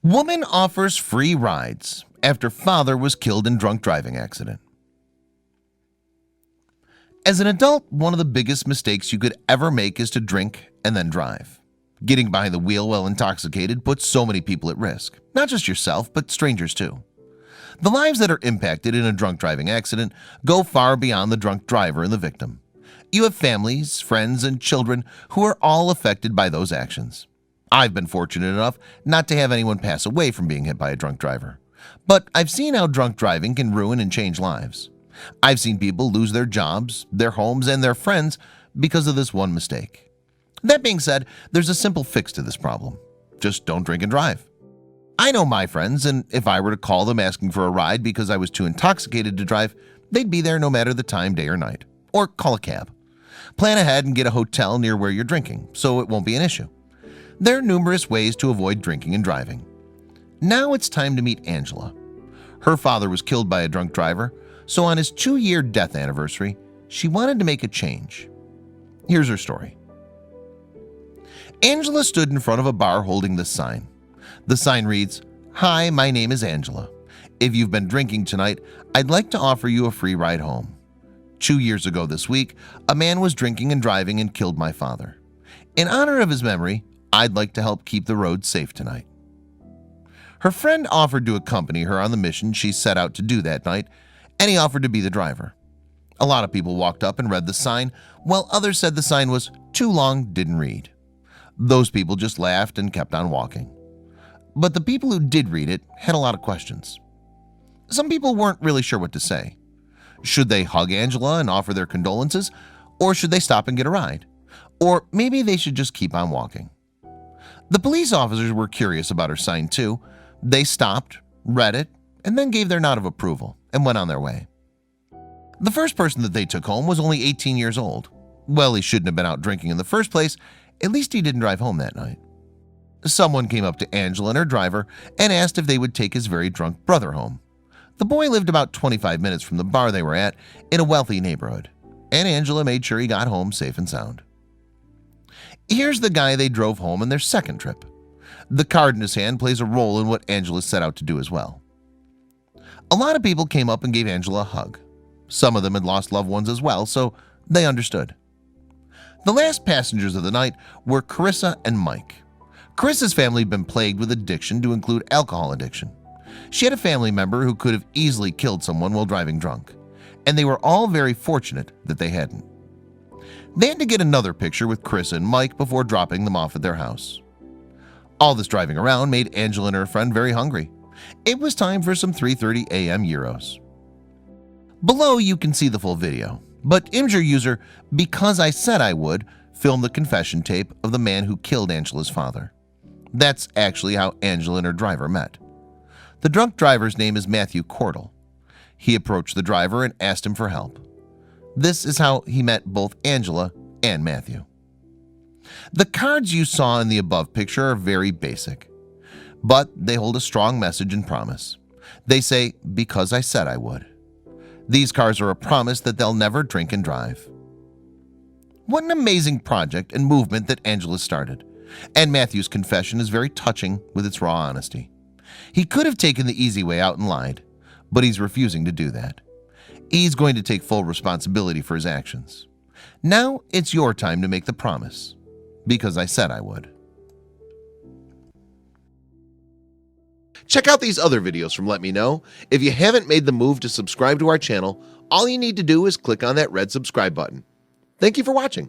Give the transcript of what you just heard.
Woman offers free rides after father was killed in drunk driving accident. As an adult, one of the biggest mistakes you could ever make is to drink and then drive. Getting behind the wheel while intoxicated puts so many people at risk, not just yourself, but strangers too. The lives that are impacted in a drunk driving accident go far beyond the drunk driver and the victim. You have families, friends, and children who are all affected by those actions. I've been fortunate enough not to have anyone pass away from being hit by a drunk driver, but I've seen how drunk driving can ruin and change lives. I've seen people lose their jobs, their homes, and their friends because of this one mistake. That being said, there's a simple fix to this problem. Just don't drink and drive. I know my friends, and if I were to call them asking for a ride because I was too intoxicated to drive, they'd be there no matter the time, day or night. Or call a cab. Plan ahead and get a hotel near where you're drinking, so it won't be an issue. There are numerous ways to avoid drinking and driving. Now it's time to meet Angela. Her father was killed by a drunk driver, so on his 2-year death anniversary, she wanted to make a change. Here's her story. Angela stood in front of a bar holding this sign. The sign reads, "Hi, my name is Angela. If you've been drinking tonight, I'd like to offer you a free ride home. 2 years ago this week, a man was drinking and driving and killed my father. In honor of his memory, I'd like to help keep the road safe tonight." Her friend offered to accompany her on the mission she set out to do that night, and he offered to be the driver. A lot of people walked up and read the sign, while others said the sign was too long, didn't read. Those people just laughed and kept on walking. But the people who did read it had a lot of questions. Some people weren't really sure what to say. Should they hug Angela and offer their condolences, or should they stop and get a ride? Or maybe they should just keep on walking. The police officers were curious about her sign too. They stopped, read it, and then gave their nod of approval and went on their way. The first person that they took home was only 18 years old. Well, he shouldn't have been out drinking in the first place. At least he didn't drive home that night. Someone came up to Angela and her driver and asked if they would take his very drunk brother home. The boy lived about 25 minutes from the bar they were at in a wealthy neighborhood, and Angela made sure he got home safe and sound. Here's the guy they drove home on their second trip. The card in his hand plays a role in what Angela set out to do as well. A lot of people came up and gave Angela a hug. Some of them had lost loved ones as well, so they understood. The last passengers of the night were Carissa and Mike. Carissa's family had been plagued with addiction to include alcohol addiction. She had a family member who could have easily killed someone while driving drunk, and they were all very fortunate that they hadn't. They had to get another picture with Carissa and Mike before dropping them off at their house. All this driving around made Angela and her friend very hungry. It was time for some 3:30 a.m. gyros. Below you can see the full video, but Imgur user Because I Said I Would filmed the confession tape of the man who killed Angela's father. That's actually how Angela and her driver met. The drunk driver's name is Matthew Cordell. He approached the driver and asked him for help. This is how he met both Angela and Matthew. The cards you saw in the above picture are very basic, but they hold a strong message and promise. They say, "Because I said I would." These cards are a promise that they'll never drink and drive. What an amazing project and movement that Angela started, and Matthew's confession is very touching with its raw honesty. He could have taken the easy way out and lied, but he's refusing to do that. He's going to take full responsibility for his actions. Now it's your time to make the promise. Because I said I would. Check out these other videos from Let Me Know. If you haven't made the move to subscribe to our channel, all you need to do is click on that red subscribe button. Thank you for watching.